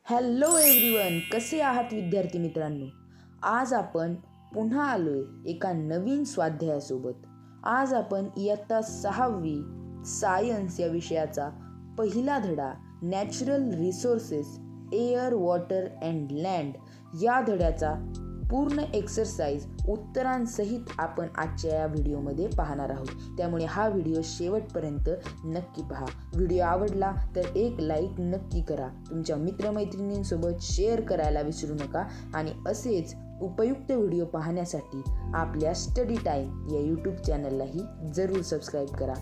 Hello everyone, कसे आहात विद्यार्थी मित्रांनो. आज आपण पुन्हा आलोय एका नवीन स्वाध्यायासोबत. आज आपण इयत्ता 6वी सायन्स या विषयाचा पहिला धडा natural resources air water and land या धड्याचा पूर्ण एक्सरसाइज उत्तरांसहित आपण आजच्या या व्हिडिओमध्ये पाहणार आहोत. त्यामुळे हा व्हिडिओ शेवटपर्यंत नक्की पहा. व्हिडिओ आवडला तर एक लाईक नक्की करा. तुमच्या मित्रमैत्रिणींसोबत शेअर करायला विसरू नका आणि असेच उपयुक्त व्हिडिओ पाहण्यासाठी आपल्या स्टडी टाईम या यूट्यूब चॅनललाही जरूर सबस्क्राईब करा.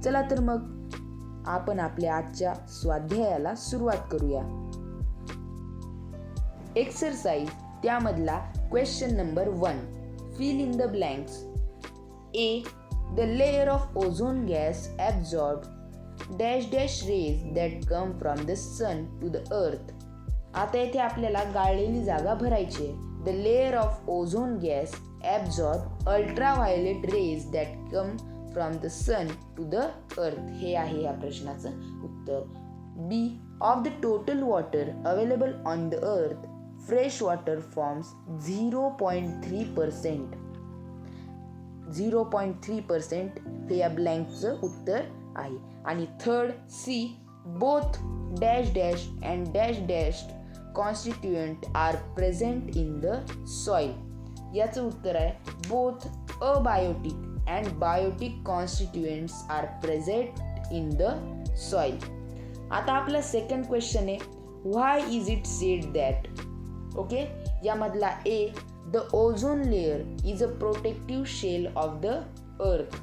चला तर मग आपण आपल्या आजच्या स्वाध्यायाला सुरुवात करूया. एक्सरसाइज त्यामधला question number 1. Fill in the blanks. A. The layer of ozone gas absorb dash dash rays that come from the sun to the earth. आता येथे आपल्याला गाळलेली जागा भरायची आहे. The layer of ozone gas absorb ultraviolet rays that come from the sun to the earth. हे आहे या प्रश्नाचं उत्तर. B. Of the total water available on the earth fresh water forms 0.3%. 0.3% हे या ब्लँकचं उत्तर आहे. आणि third C. Both dash dash and dash dash constituent are present in the soil. याचं उत्तर आहे both abiotic and biotic constituents are present in the soil. आता आपला सेकंड क्वेश्चन आहे, why is it said that. Okay, यामधला A. The ozone layer is a protective shell of the earth.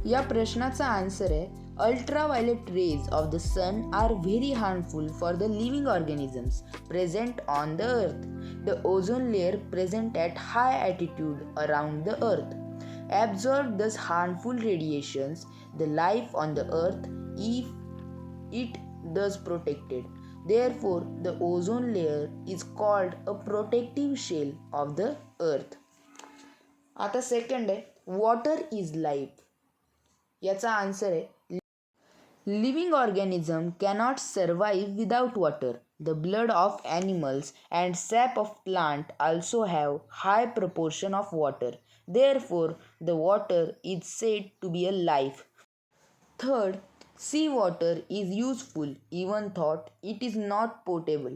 या प्रश्नाचा answer आहे ultraviolet rays of the sun are very harmful for the living organisms present on the अर्थ. The ozone layer present at high attitude around the earth absorb those harmful radiations. The life on the earth if it thus protected. Therefore, the ozone layer is called a protective shell of the earth. आता second आहे, water is life. याचा answer आहे living organism cannot survive without water. The blood of animals and sap of plant also have high proportion of water. Therefore, the water is said to be a life. Third, sea water is useful even thought it is not potable.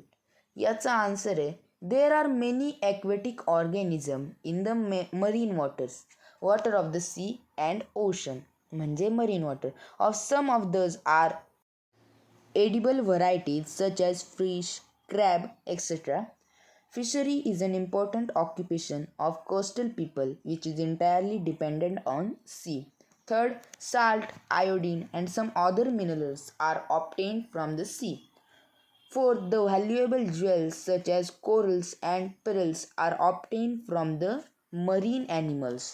याचा answer आहे there are many aquatic organisms in the marine water of the sea and ocean. म्हणजे marine water. Of some of those are edible varieties such as fish, crab, etc. Fishery is an important occupation of coastal people which is entirely dependent on sea. Third, salt, iodine, and some other minerals are obtained from the sea. Fourth, the valuable jewels such as corals and pearls are obtained from the marine animals.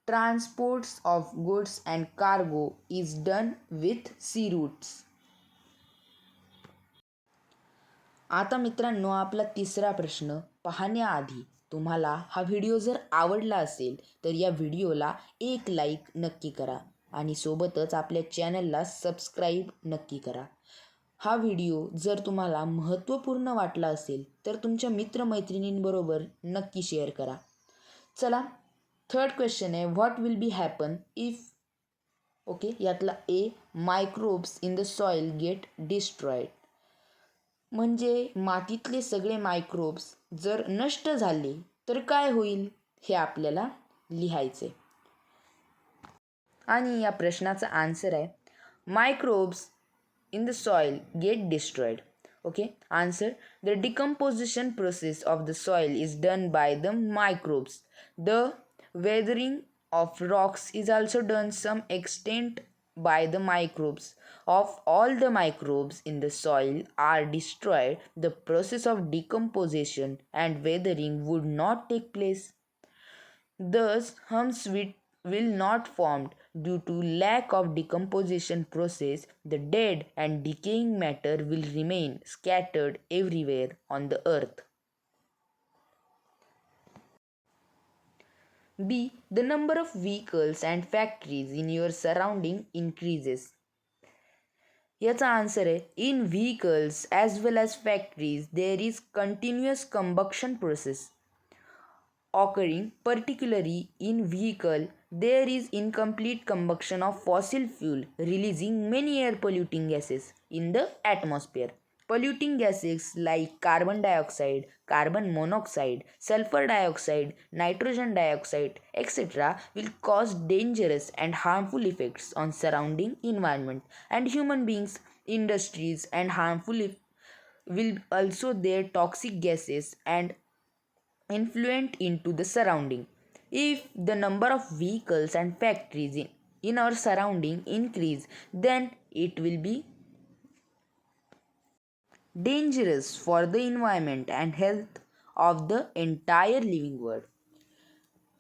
Transports of goods and cargo is done with sea routes. आता मित्रांनो, आपला तिसरा प्रश्न पाहण्याआधी तुम्हाला हा video जर आवडला असेल तर या व्हिडिओला एक लाईक नक्की करा आणि सोबतच आपल्या चॅनलला सबस्क्राईब नक्की करा. हा व्हिडिओ जर तुम्हाला महत्त्वपूर्ण वाटला असेल तर तुमच्या मित्रमैत्रिणींबरोबर नक्की शेअर करा. चला, थर्ड क्वेश्चन आहे, what will be happen if. Okay, यातला A. Microbes in the soil get destroyed. म्हणजे मातीतले सगळे मायक्रोब्स जर नष्ट झाले तर काय होईल हे आपल्याला लिहायचे. आणि या प्रश्नाचा आन्सर आहे microbes in the soil get destroyed. Okay, answer the decomposition process of the soil is done by the microbes. The weathering of rocks is also done some extent by the microbes. Of all the microbes in the soil are destroyed, the process of decomposition and weathering would not take place. Thus, humus will not form due to lack of decomposition process. The dead and decaying matter will remain scattered everywhere on the earth. B. The number of vehicles and factories in your surrounding increases. याचा answer आहे in vehicles as well as factories there is continuous combustion process occurring particularly in vehicle there is incomplete combustion of fossil fuel releasing many air polluting gases in the atmosphere. Polluting gases like carbon dioxide, carbon monoxide, sulfur dioxide, nitrogen dioxide, etc. will cause dangerous and harmful effects on surrounding environment and human beings. Industries and will also their toxic gases and influent into the surrounding. If the number of vehicles and factories in our surrounding increase, then it will be dangerous for the environment and health of the entire living world.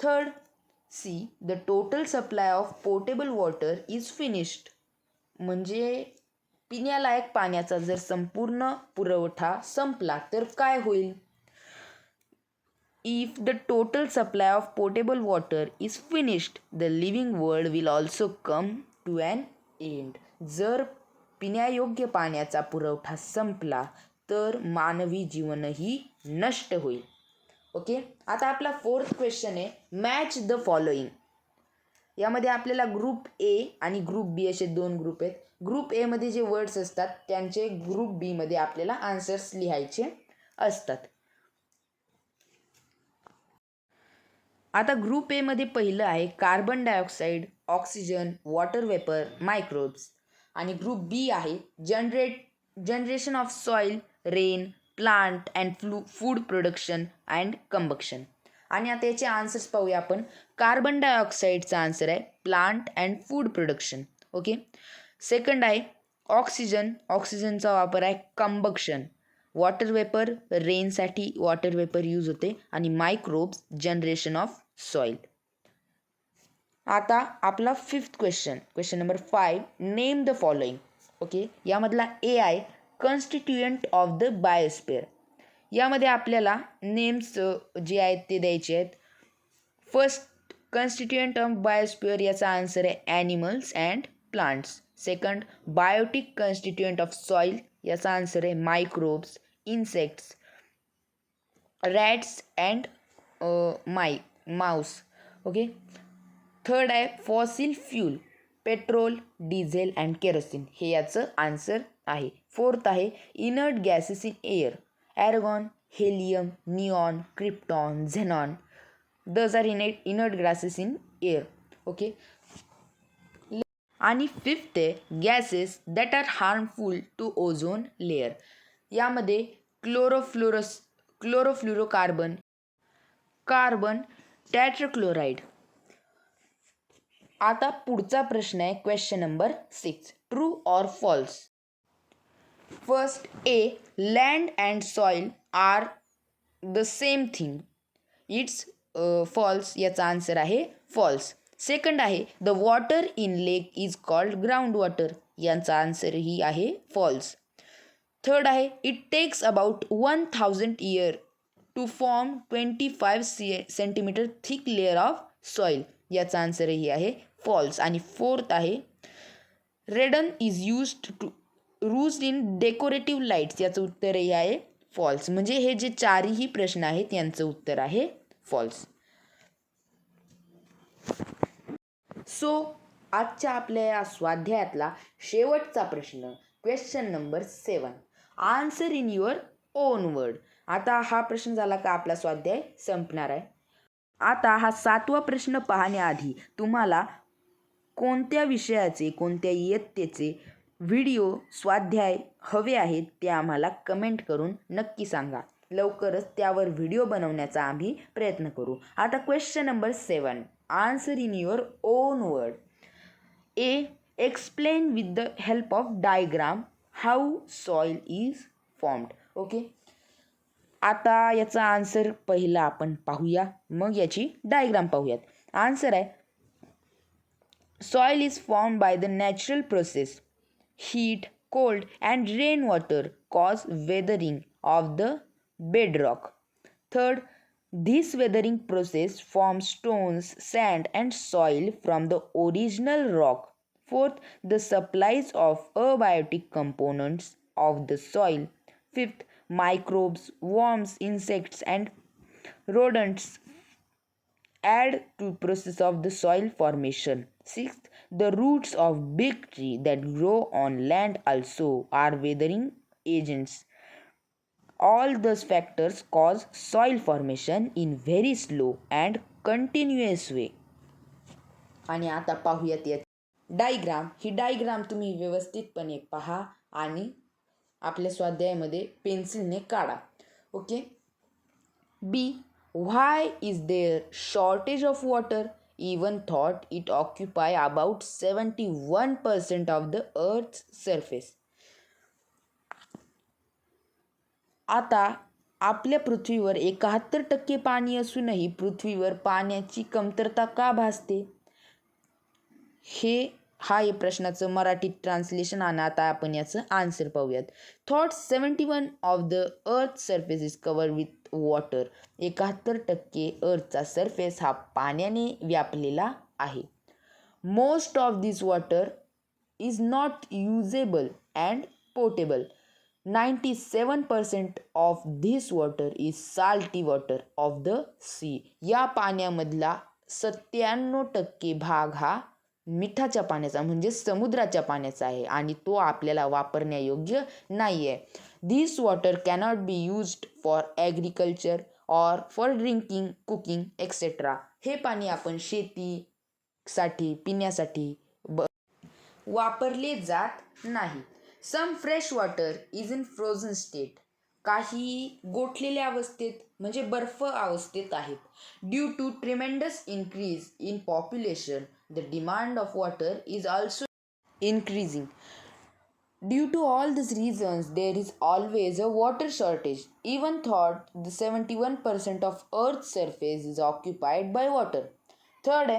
Third, see the total supply of potable water is finished. म्हणजे पिण्यालायक पाण्याचा जर संपूर्ण पुरवठा संपला तर काय होईल? If the total supply of potable water is finished, the living world will also come to an end. जर पिण्यायोग्य पाण्याचा पुरवठा संपला तर मानवी जीवनही नष्ट होईल. ओके, आता आपला फोर्थ क्वेश्चन आहे मॅच द फॉलोइंग. यामध्ये आपल्याला ग्रुप ए आणि ग्रुप बी असे दोन ग्रुप आहेत. ग्रुप ए मध्ये जे वर्ड्स असतात त्यांचे ग्रुप बी मध्ये आपल्याला आन्सर्स लिहायचे असतात. आता ग्रुप ए मध्ये पहिलं आहे carbon dioxide, oxygen, water vapour, microbes. आणि ग्रुप बी आहे generation of soil, rain, plant and food production and combustion. आणि आता याचे आन्सर्स पाहूया आपण. कार्बन डायऑक्साईडचा आन्सर आहे plant and food production. Okay. Second आहे ऑक्सिजन. ऑक्सिजनचा वापर आहे कंबक्शन. वॉटर वेपर, रेनसाठी वॉटर वेपर यूज होते. आणि मायक्रोब्स जनरेशन ऑफ सॉइल. आता आपला fifth question number 5, name the following. Okay, यामधला ए आहे कॉन्स्टिट्युएंट ऑफ द बायोस्फिअर. यामध्ये आपल्याला नेम्स जे आहेत ते द्यायचे आहेत. फर्स्ट, कॉन्स्टिट्युएंट ऑफ बायोस्फिअर याचा आन्सर आहे animals and plants. Second, biotic constituent of soil याचा आन्सर आहे microbes, insects, rats and mouse. Okay. Third आहे fossil fuel, petrol, diesel and kerosene. हे याचं आन्सर आहे. फोर्थ आहे inert gases in air, argon, helium, neon, krypton, xenon. These are inert gases in air. Okay. आणि fifth आहे gases that are harmful to ozone layer. यामध्ये chlorofluorocarbon, carbon tetrachloride. आता पुढचा प्रश्न आहे question number 6, true or false. First A, land and soil are the same thing. It's false. याचा answer आहे false. Second आहे the water in lake is called ground water. यांचा answer ही आहे फॉल्स. थर्ड आहे it takes about 1000 year to form 25 centimetre thick layer of soil. याचा answer ही आहे फॉल्स. आणि फोर्थ आहे radon is used in decorative lights. याचं उत्तरही आहे फॉल्स. म्हणजे हे जे चारही प्रश्न आहेत यांचं उत्तर आहे फॉल्स. सो आजच्या आपल्या या स्वाध्यायातला शेवटचा प्रश्न question number 7, answer in your on word. आता हा प्रश्न झाला का आपला स्वाध्याय संपणार आहे. आता हा 7वा प्रश्न पाहण्याआधी तुम्हाला कोणत्या विषयाचे, कोणत्या इयत्तेचे व्हिडिओ स्वाध्याय हवे आहेत ते आम्हाला कमेंट करून नक्की सांगा. लवकरच त्यावर व्हिडिओ बनवण्याचा आम्ही प्रयत्न करू. आता question number 7, answer in your on word. A, explain with the help of diagram how soil is formed. Okay. आता याचा आन्सर पहिला आपण पाहूया, मग याची डायग्राम पाहूयात. आन्सर आहे soil is formed by the natural process. Heat, cold and rain water cause weathering of the bedrock. Third, this weathering process forms stones, sand and soil from the original rock. Fourth, the supplies of abiotic components of the soil. Fifth, microbes, worms, insects, and rodents add to process of the soil formation. Sixth, the roots of big tree that grow on land also are weathering agents. All those factors cause soil formation in very slow and continuous way. आणि आता पाहूयात या diagram. ही diagram तुम्ही व्यवस्थितपणे पहा आणि आपल्या स्वाध्यायामध्ये पेन्सिलने काढा. Okay. B, why is there shortage of water even thought it occupy about 71% of the earth's surface. आता आपल्या पृथ्वीवर 71% पाणी असूनही पृथ्वीवर पाण्याची कमतरता का भासते? हा या प्रश्नाचं मराठी ट्रान्सलेशन आणि आता आपण याचं आन्सर पाहूयात. That 71 of the earth surface is covered with water. 71% अर्थचा सरफेस हा पाण्याने व्यापलेला आहे. Most of this water is not usable and potable. 97% of this water is salty water of the sea. या पाण्यामधला 97% भाग हा मिठाच्या पाण्याचा म्हणजे समुद्राच्या पाण्याचा आहे आणि तो आपल्याला वापरण्यायोग्य नाही आहे. This water cannot be used for agriculture or for drinking, cooking etcetera. हे पाणी आपण शेतीसाठी, पिण्यासाठी वापरले जात नाही. Some fresh water is in frozen state. काही गोठलेल्या अवस्थेत म्हणजे बर्फ अवस्थेत आहेत. Due to tremendous increase in population the demand of water is also increasing. Due to all these reasons, there is always a water shortage. Even thought the 71% of Earth's surface is occupied by water. Third,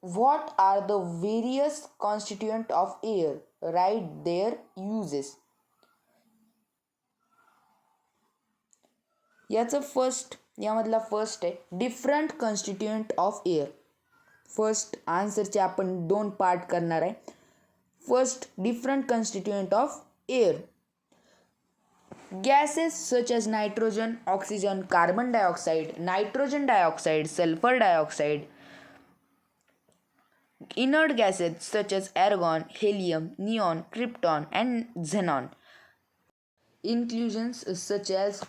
what are the various constituents of air? Write their uses. यामधला first आहे different constituent of air. First आन्सरचे आपण 2 part करणार आहे. First, different constituent of air. Gases such as nitrogen, oxygen, carbon dioxide, nitrogen dioxide, sulphur dioxide. Inert gases such as argon, helium, neon, krypton, and xenon. Inclusions such as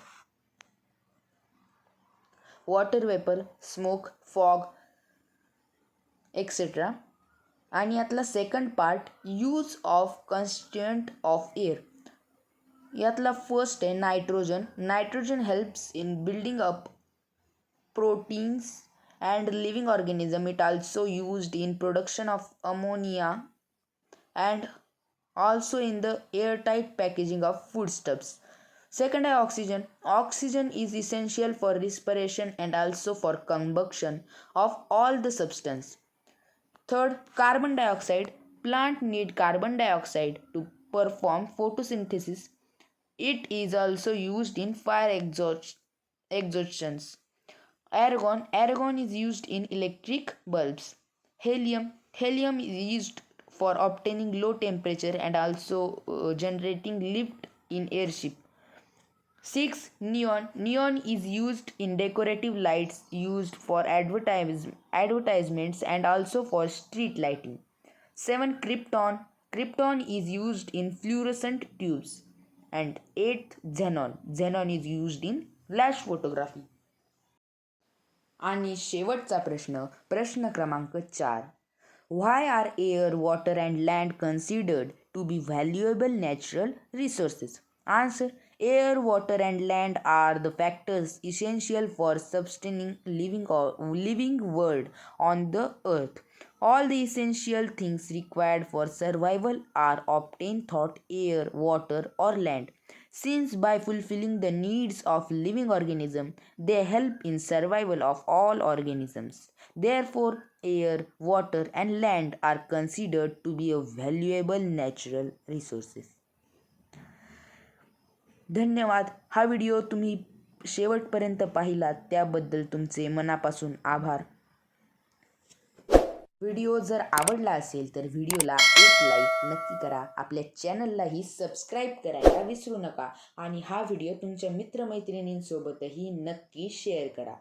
water vapor, smoke, fog, etc. आणि यातला second part use of constituent of air. यातला first आहे nitrogen. Nitrogen helps in building up proteins and living organism. It also used in production of ammonia and also in the airtight packaging of foodstuffs. Second, oxygen. Oxygen is essential for respiration and also for combustion of all the substance. Third, carbon dioxide. Plant need carbon dioxide to perform photosynthesis. It is also used in fire exhaustions. Argon is used in electric bulbs. Helium is used for obtaining low temperature and also generating lift in airship. 6. Neon is used in decorative lights used for advertisements and also for street lighting. 7. Krypton is used in fluorescent tubes. And 8. Xenon is used in flash photography. आणि शेवटचा प्रश्न क्रमांक 4. Why are air, water and land considered to be valuable natural resources? Answer, air, water and land are the factors essential for sustaining living world on the earth. All the essential things required for survival are obtained through air, water or land. Since by fulfilling the needs of living organisms, they help in survival of all organisms. Therefore, air, water and land are considered to be a valuable natural resources. धन्यवाद. हा video तुम्ही शेवटपर्यंत पाहिलात त्याबद्दल तुमचे मनापासून आभार. Video जर आवडला असेल तर व्हिडिओला एक लाईक नक्की करा. आपल्या चॅनललाही सबस्क्राईब करायला विसरू नका आणि हा व्हिडिओ तुमच्या मित्रमैत्रिणींसोबतही नक्की शेअर करा.